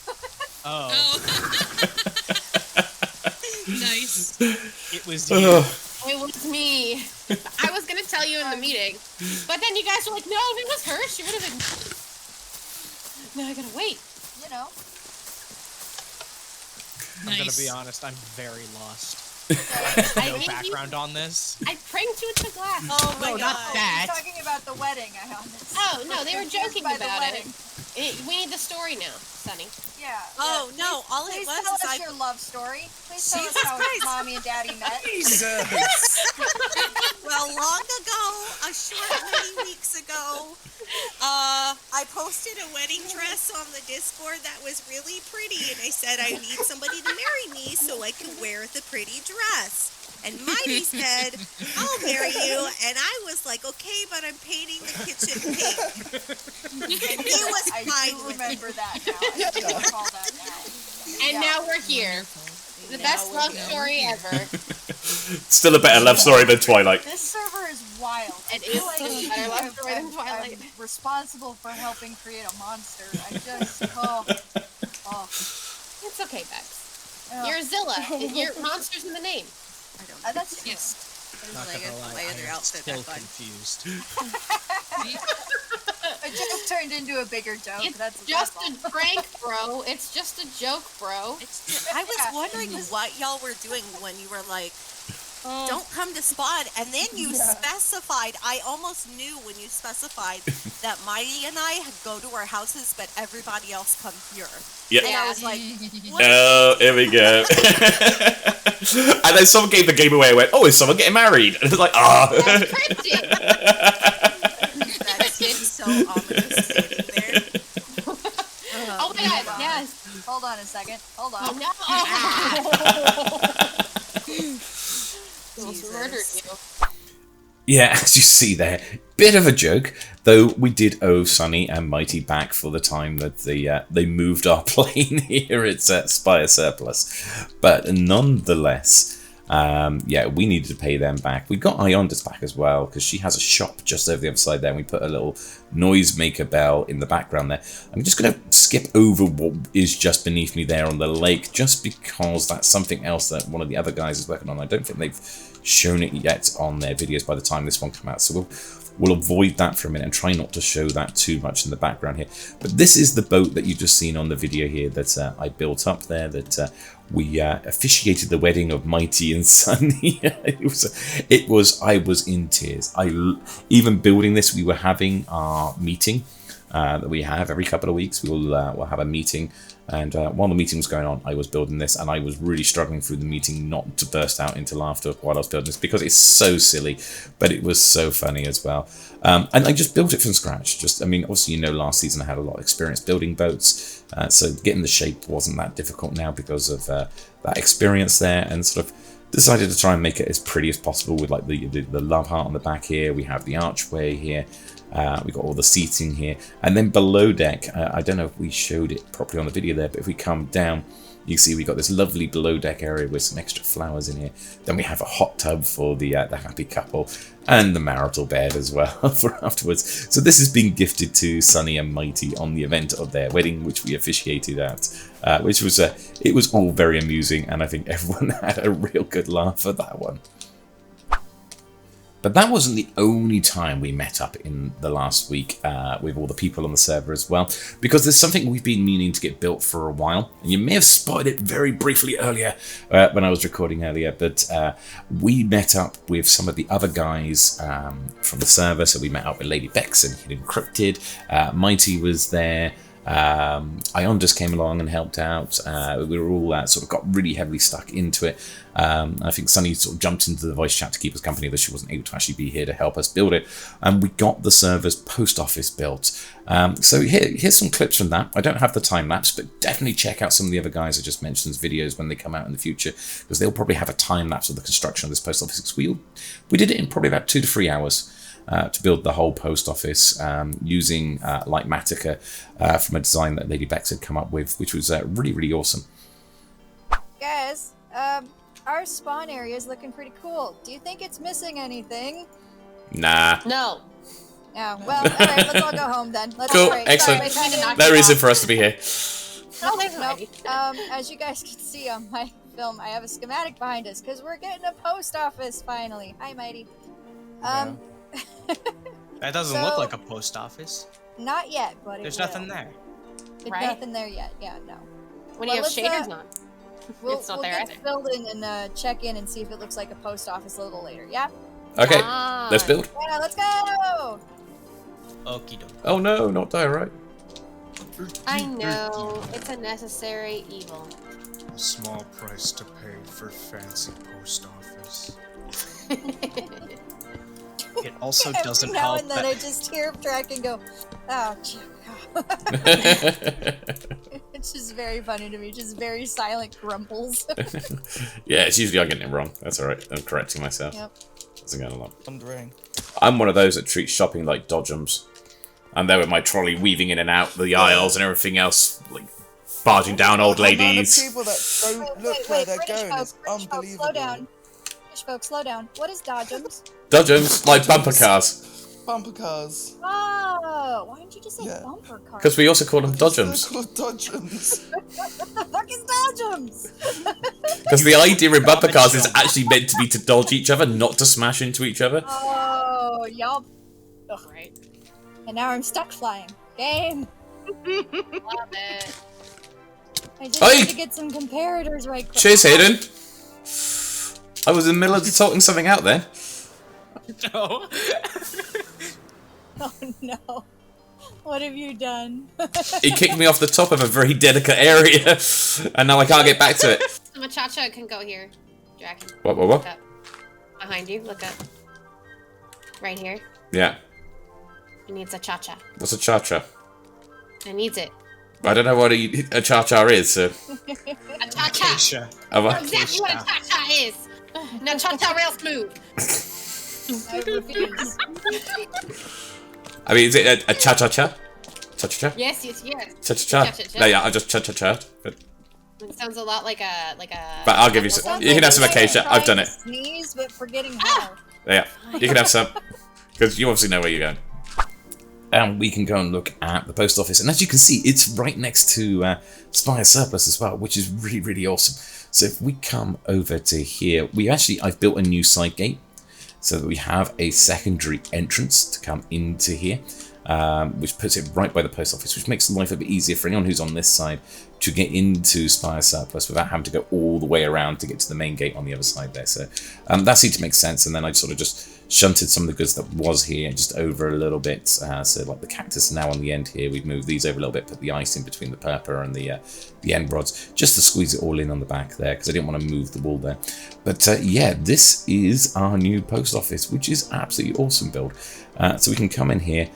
Speaker 8: Oh.
Speaker 3: Nice.
Speaker 8: It was you.
Speaker 4: It was me. I was gonna tell you in the meeting, but then you guys were like, "No, it was her. She would have been." Now I gotta wait.
Speaker 8: I'm gonna be honest, I'm very lost.
Speaker 4: I
Speaker 8: No background on this.
Speaker 4: I pranked you into glass.
Speaker 3: Oh my
Speaker 8: No,
Speaker 3: god.
Speaker 8: not that.
Speaker 6: You're talking about the wedding, I honestly.
Speaker 4: Oh no, they were joking
Speaker 6: By the
Speaker 4: about it.
Speaker 6: wedding.
Speaker 4: We need the story now, Sunny.
Speaker 6: Yeah.
Speaker 3: Oh
Speaker 6: yeah.
Speaker 3: no, all it
Speaker 6: Please
Speaker 3: was
Speaker 6: tell
Speaker 3: is
Speaker 6: us your love story. Please tell us
Speaker 3: Jesus
Speaker 6: how
Speaker 3: Christ.
Speaker 6: mommy and daddy met.
Speaker 7: Jesus.
Speaker 3: Well, long ago, a short many weeks ago, I posted a wedding dress on the Discord that was really pretty, and I said I need somebody to marry me so I can wear the pretty dress. And Mighty said, I'll marry you. And I was like, okay, but I'm painting the kitchen pink. And he was
Speaker 6: I
Speaker 3: fine
Speaker 6: do
Speaker 3: with
Speaker 6: remember
Speaker 3: it.
Speaker 6: that now. I do recall that now.
Speaker 4: And now we're here. The best love story ever.
Speaker 1: Still a better love story than Twilight.
Speaker 6: This server is wild.
Speaker 4: It is still a better love story than
Speaker 6: I'm
Speaker 4: Twilight.
Speaker 6: responsible for helping create a monster. I just,
Speaker 4: It's okay, Bex.
Speaker 6: Oh.
Speaker 4: You're Zilla. Your monster's in the name.
Speaker 3: I don't
Speaker 6: Oh, that's true.
Speaker 3: Yes.
Speaker 8: Not
Speaker 3: Like
Speaker 8: gonna lie,
Speaker 3: my other
Speaker 8: I am
Speaker 3: outfit
Speaker 8: still
Speaker 3: back on.
Speaker 8: confused.
Speaker 6: A joke turned into a bigger joke.
Speaker 4: It's
Speaker 6: That's
Speaker 4: just
Speaker 6: all.
Speaker 4: a prank, bro. It's just a joke, bro.
Speaker 3: I was wondering what y'all were doing when you were like, don't come to Spawn, and then you specified, I almost knew when you specified that Mighty and I go to our houses, but everybody else come here.
Speaker 1: Yep.
Speaker 3: And I was like, what?
Speaker 1: Oh, here we go. And then someone gave the game away and went, oh, is someone getting married? And it's like,
Speaker 4: That's crazy.
Speaker 3: That seems so ominous sitting there.
Speaker 4: Oh my god, yes.
Speaker 6: Hold on a second. Hold on.
Speaker 4: Oh no. Almost murdered you.
Speaker 1: yeah, as you see there, bit of a joke, though we did owe Sunny and Mighty back for the time that they moved our plane here at S.P.I.R.E surplus. But nonetheless, yeah, we needed to pay them back. We got Ionda's back as well, because she has a shop just over the other side there, and we put a little noisemaker bell in the background there. I'm just going to skip over what is just beneath me there on the lake, just because that's something else that one of the other guys is working on. I don't think they've shown it yet on their videos by the time this one comes out, so we'll we'll avoid that for a minute and try not to show that too much in the background here. But this is the boat that you've just seen on the video here that I built up there, that we officiated the wedding of Mighty and Sunny. I was in tears. Even building this, we were having our meeting that we have every couple of weeks. We'll have a meeting, and while the meeting was going on, I was building this, and I was really struggling through the meeting not to burst out into laughter while I was building this, because it's so silly, but it was so funny as well. And I just built it from scratch. I mean, obviously, last season I had a lot of experience building boats, so getting the shape wasn't that difficult now because of that experience there, and sort of decided to try and make it as pretty as possible with like the love heart on the back here. We have the archway here. We've got all the seating here, and then below deck, I don't know if we showed it properly on the video there, but if we come down, you can see we've got this lovely below deck area with some extra flowers in here. Then we have a hot tub for the happy couple, and the marital bed as well for afterwards. So this has been gifted to Sunny and Mighty on the event of their wedding, which we officiated at, which was it was all very amusing, and I think everyone had a real good laugh at that one. But that wasn't the only time we met up in the last week with all the people on the server as well, because there's something we've been meaning to get built for a while, and you may have spotted it very briefly earlier when I was recording earlier, but we met up with some of the other guys from the server. So we met up with Lady Bex and Hidden Encrypted, Mighty was there, Ion just came along and helped out. We were all sort of got really heavily stuck into it. I think Sunny sort of jumped into the voice chat to keep us company, though she wasn't able to actually be here to help us build it. And we got the server's post office built. So here's some clips from that. I don't have the time lapse, but definitely check out some of the other guys I just mentioned's videos when they come out in the future, because they'll probably have a time lapse of the construction of this post office. We did it in probably about 2 to 3 hours. To build the whole post office using Lightmatica from a design that Lady Bex had come up with, which was really, really awesome.
Speaker 6: Guys, our spawn area is looking pretty cool. Do you think it's missing anything?
Speaker 1: Nah.
Speaker 4: No.
Speaker 6: Yeah, well, alright, let's all go home then.
Speaker 1: Cool, excellent. No reason for us to be here.
Speaker 6: As you guys can see on my film, I have a schematic behind us, because we're getting a post office finally. Hi, Mighty.
Speaker 8: That doesn't look like a post office.
Speaker 6: Not yet, but
Speaker 8: there's nothing there.
Speaker 6: There's nothing there yet. Yeah, no.
Speaker 4: When you have shaders on, it's not there either.
Speaker 6: We'll build in and check in and see if it looks like a post office a little later. Yeah.
Speaker 1: Okay, let's build.
Speaker 6: Yeah, let's go.
Speaker 8: Okie doke.
Speaker 1: Oh no, not diorite.
Speaker 4: I know, it's a necessary evil.
Speaker 7: A small price to pay for fancy post office.
Speaker 8: It also doesn't
Speaker 6: Every now
Speaker 8: help
Speaker 6: and then I just hear Draken go, oh, it's just very funny to me, just very silent grumbles.
Speaker 1: Yeah, it's usually I'm getting it wrong. That's alright, I'm correcting myself.
Speaker 6: Yep.
Speaker 1: Doesn't go along.
Speaker 7: Wondering.
Speaker 1: I'm one of those that treats shopping like dodgems. I'm there with my trolley weaving in and out the aisles and everything else, like barging down old ladies.
Speaker 7: The people that don't look where they're going is unbelievable.
Speaker 6: Slow down. British folks, slow down. What is dodgems?
Speaker 1: Dodgems, like bumper cars.
Speaker 7: Bumper cars.
Speaker 6: Oh, why didn't you just say bumper cars?
Speaker 1: Because we also call them dodgems.
Speaker 7: They're called dodgems.
Speaker 6: What the fuck is dodgems?
Speaker 1: Because the idea in bumper cars is actually meant to be to dodge each other, not to smash into each other.
Speaker 6: Oh, y'all. Oh, right. And now I'm stuck flying. Game.
Speaker 4: Love it.
Speaker 6: I just need to get some comparators right quick.
Speaker 1: Cheers, Hayden. I was in the middle of sorting something out there.
Speaker 8: No.
Speaker 6: Oh no. What have you done?
Speaker 1: He kicked me off the top of a very delicate area, and now I can't get back to it.
Speaker 4: The Machacha can go here, Draken.
Speaker 1: What?
Speaker 4: Look up. Behind you, look up. Right here.
Speaker 1: Yeah.
Speaker 4: It needs a cha-cha.
Speaker 1: What's a cha-cha?
Speaker 4: It needs it.
Speaker 1: I don't know what a cha-cha is, so...
Speaker 4: A cha-cha! Exactly what a cha-cha is! Now cha-cha real smooth!
Speaker 6: I refuse.
Speaker 1: I mean, is it a cha-cha-cha? Cha-cha-cha?
Speaker 4: Yes.
Speaker 1: Cha-cha-cha?
Speaker 4: Cha-cha-cha.
Speaker 1: No, yeah, I just cha-cha-cha. But...
Speaker 4: It sounds a lot like a...
Speaker 1: But I'll give you some... You can have some acacia, I've done it.
Speaker 6: Sneeze, but forgetting how.
Speaker 1: Yeah, you can have some. Because you obviously know where you're going. And we can go and look at the post office. And as you can see, it's right next to S.P.I.R.E surplus as well, which is really, really awesome. So if we come over to here, I've built a new side gate. so that we have a secondary entrance to come into here, which puts it right by the post office, which makes life a bit easier for anyone who's on this side to get into S.P.I.R.E Surplus without having to go all the way around to get to the main gate on the other side there. So that seemed to make sense, and then I sort of just shunted some of the goods that was here just over a little bit. So like the cactus now on the end here, we've moved these over a little bit, put the ice in between the purpur and the end rods, just to squeeze it all in on the back there, because I didn't want to move the wall there. But yeah, this is our new post office, which is absolutely awesome build. So we can come in here.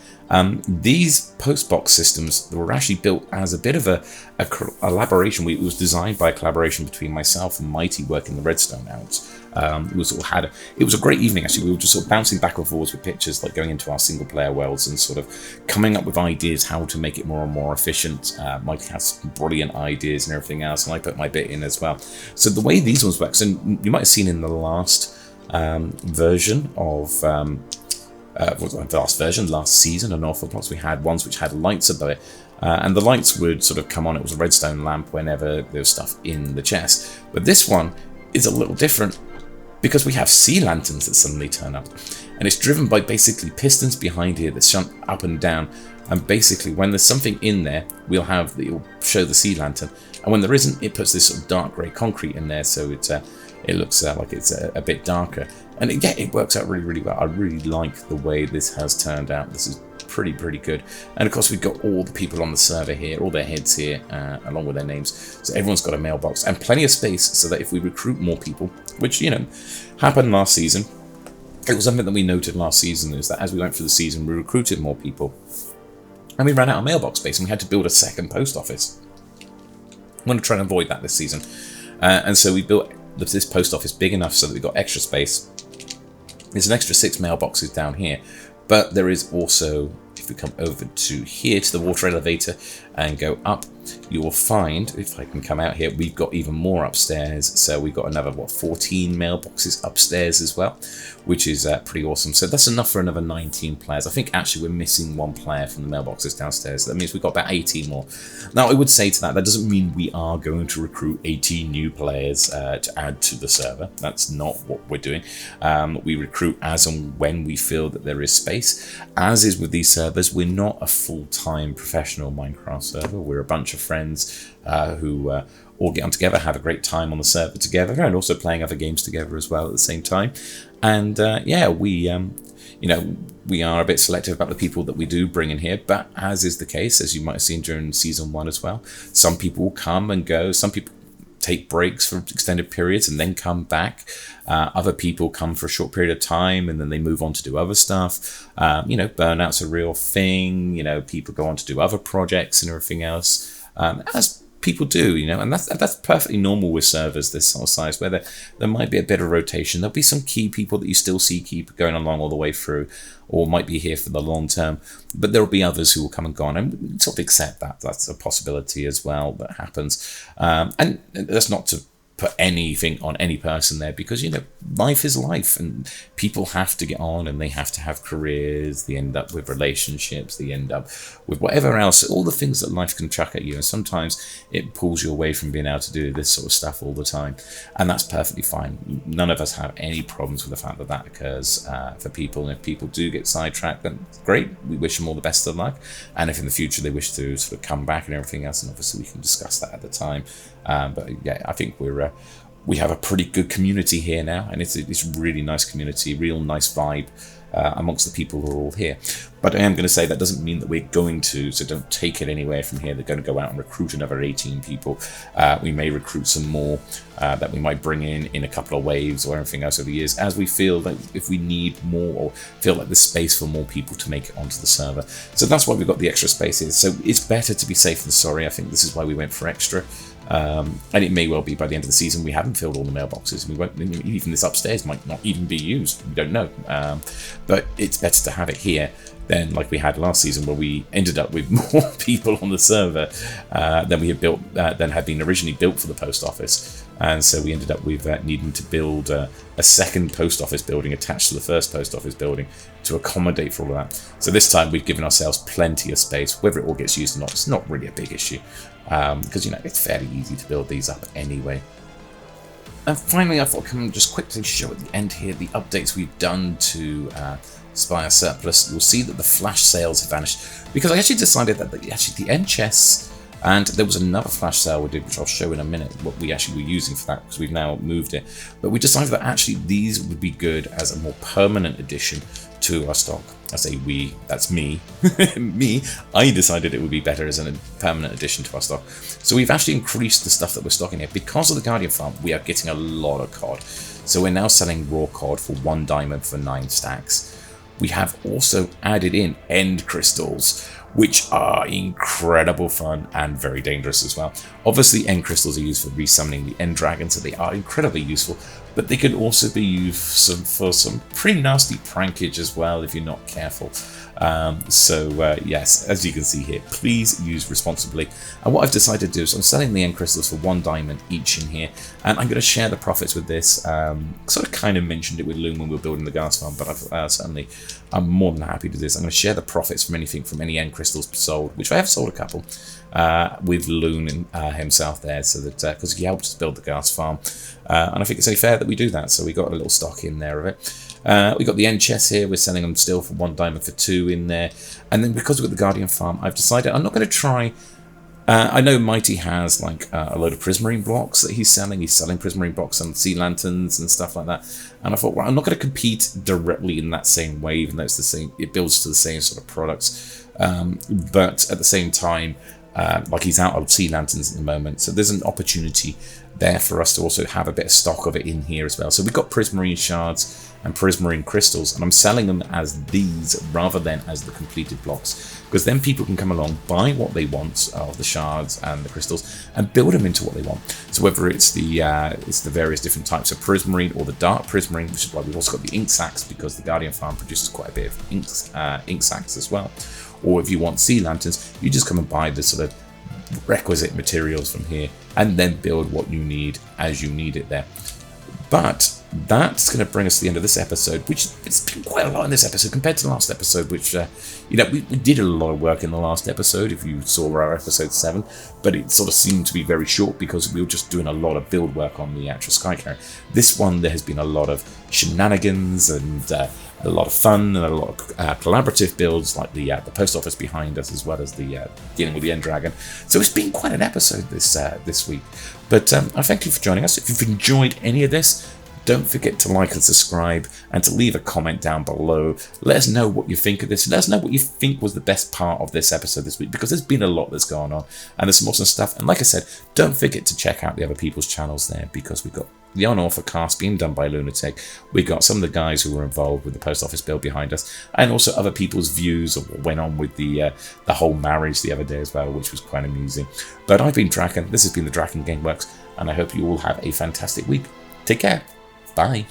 Speaker 1: These post box systems were actually built as a bit of a collaboration. It was designed by a collaboration between myself and Mighty working the redstone out. It was a great evening actually. We were just sort of bouncing back and forwards with pictures, like going into our single player worlds and sort of coming up with ideas how to make it more and more efficient. Mighty has some brilliant ideas and everything else, and I put my bit in as well. So the way these ones work, so you might have seen in the last version of last season on Unorthoblocks, we had ones which had lights above it, and the lights would sort of come on. It was a redstone lamp whenever there was stuff in the chest. But this one is a little different because we have sea lanterns that suddenly turn up, and it's driven by basically pistons behind here that shunt up and down. And basically, when there's something in there, it'll show the sea lantern, and when there isn't, it puts this sort of dark grey concrete in there, so it looks like it's a bit darker. And yeah, it works out really, really well. I really like the way this has turned out. This is pretty good. And of course, we've got all the people on the server here, all their heads here, along with their names. So everyone's got a mailbox and plenty of space, so that if we recruit more people, which, you know, happened last season, it was something that we noted last season, is that as we went through the season, we recruited more people, and we ran out of mailbox space, and we had to build a second post office. I'm going to try and avoid that this season. And so we built this post office big enough so that we got extra space. There's an extra 6 mailboxes down here, but there is also, if we come over to here to the water elevator and go up, you will find, if I can come out here, we've got even more upstairs. So we've got another 14 mailboxes upstairs as well, which is pretty awesome. So that's enough for another 19 players. I think actually we're missing 1 player from the mailboxes downstairs. That means we've got about 18 more. Now I would say to that doesn't mean we are going to recruit 18 new players to add to the server. That's not what we're doing. We recruit as and when we feel that there is space. As is with these servers, we're not a full-time professional Minecraft server. We're a bunch of friends who all get on together, have a great time on the server together, and also playing other games together as well at the same time. And yeah, we are a bit selective about the people that we do bring in here, but as is the case, as you might have seen during Season 1 as well, some people will come and go, some people take breaks for extended periods and then come back. Other people come for a short period of time and then they move on to do other stuff. Burnout's a real thing. People go on to do other projects and everything else. As people do, and that's perfectly normal with servers this sort of size, where there might be a bit of rotation. There'll be some key people that you still see keep going along all the way through, or might be here for the long term, but there'll be others who will come and go on, and we sort of accept that. That's a possibility as well that happens. And that's not to put anything on any person there, because life is life, and people have to get on, and they have to have careers, they end up with relationships, they end up with whatever else, all the things that life can chuck at you, and sometimes it pulls you away from being able to do this sort of stuff all the time, and that's perfectly fine. None of us have any problems with the fact that occurs for people, and if people do get sidetracked, then great, we wish them all the best of luck, and if in the future they wish to sort of come back and everything else, and obviously we can discuss that at the time. But yeah, I think we have a pretty good community here now, and it's a really nice community, real nice vibe amongst the people who are all here. But I am going to say that doesn't mean that we're going to, so don't take it anywhere from here. They're going to go out and recruit another 18 people. We may recruit some more that we might bring in a couple of waves or anything else over the years, as we feel that if we need more, or feel like there's space for more people to make it onto the server. So that's why we've got the extra spaces. So it's better to be safe than sorry. I think this is why we went for extra. And it may well be by the end of the season we haven't filled all the mailboxes. We won't, even this upstairs might not even be used. We don't know. But it's better to have it here than like we had last season, where we ended up with more people on the server than we had built, than had been originally built for the post office. And so we ended up with needing to build a second post office building attached to the first post office building to accommodate for all of that. So this time we've given ourselves plenty of space. Whether it all gets used or not, it's not really a big issue, because it's fairly easy to build these up anyway. And finally, I thought I can just quickly show at the end here the updates we've done to S.P.I.R.E surplus. You'll see that the flash sales have vanished because I actually decided that the end chests, and there was another flash sale we did, which I'll show in a minute what we actually were using for that because we've now moved it. But we decided that actually these would be good as a more permanent addition to our stock. I say we, that's me. I decided it would be better as a permanent addition to our stock. So we've actually increased the stuff that we're stocking here. Because of the Guardian Farm, we are getting a lot of cod. So we're now selling raw cod for 1 diamond for 9 stacks. We have also added in end crystals, which are incredible fun and very dangerous as well. Obviously, end crystals are used for resummoning the end dragon, so they are incredibly useful, but they can also be used for some pretty nasty prankage as well if you're not careful. Yes, as you can see here, please use responsibly. And what I've decided to do is I'm selling the end crystals for 1 diamond each in here, and I'm going to share the profits with this. Sort of kind of mentioned it with Loom when we were building the Ghast Farm, but I'm more than happy to do this. I'm going to share the profits from any end crystals sold, which I have sold a couple, with Loon himself there, so that because he helped us build the Ghast Farm, and I think it's only fair that we do that. So we got a little stock in there of it. We got the end chests here. We're selling them still for 1 diamond for 2 in there, and then because we've got the Guardian Farm, I've decided I'm not going to try. I know Mighty has like a load of prismarine blocks that he's selling. He's selling prismarine blocks and sea lanterns and stuff like that. And I thought, well, I'm not going to compete directly in that same way, even though it's the same. It builds to the same sort of products, but at the same time, like he's out of sea lanterns at the moment, so there's an opportunity there for us to also have a bit of stock of it in here as well. So we've got prismarine shards and prismarine crystals, and I'm selling them as these rather than as the completed blocks, because then people can come along, buy what they want of the shards and the crystals, and build them into what they want. So whether it's the various different types of prismarine or the dark prismarine, which is why we've also got the ink sacks, because the Guardian Farm produces quite a bit of ink sacks as well. Or if you want sea lanterns, you just come and buy the sort of requisite materials from here and then build what you need as you need it there. But that's going to bring us to the end of this episode, which it's been quite a lot in this episode compared to the last episode, which, we did a lot of work in the last episode, if you saw our episode 7, but it sort of seemed to be very short because we were just doing a lot of build work on the actual SkyCarrier. This one, there has been a lot of shenanigans and a lot of fun and a lot of collaborative builds, like the post office behind us, as well as the dealing with the end dragon. So it's been quite an episode this week. But I thank you for joining us. If you've enjoyed any of this, don't forget to like and subscribe and to leave a comment down below. Let us know what you think of this. Let us know what you think was the best part of this episode this week, because there's been a lot that's gone on and there's some awesome stuff. And like I said, don't forget to check out the other people's channels there, because we've got the Unorthocast being done by Lunatic. We got some of the guys who were involved with the post office build behind us, and also other people's views of what went on with the whole marriage the other day as well, which was quite amusing. But I've been Draken. This has been the DrakenGameWerks, and I hope you all have a fantastic week. Take care. Bye.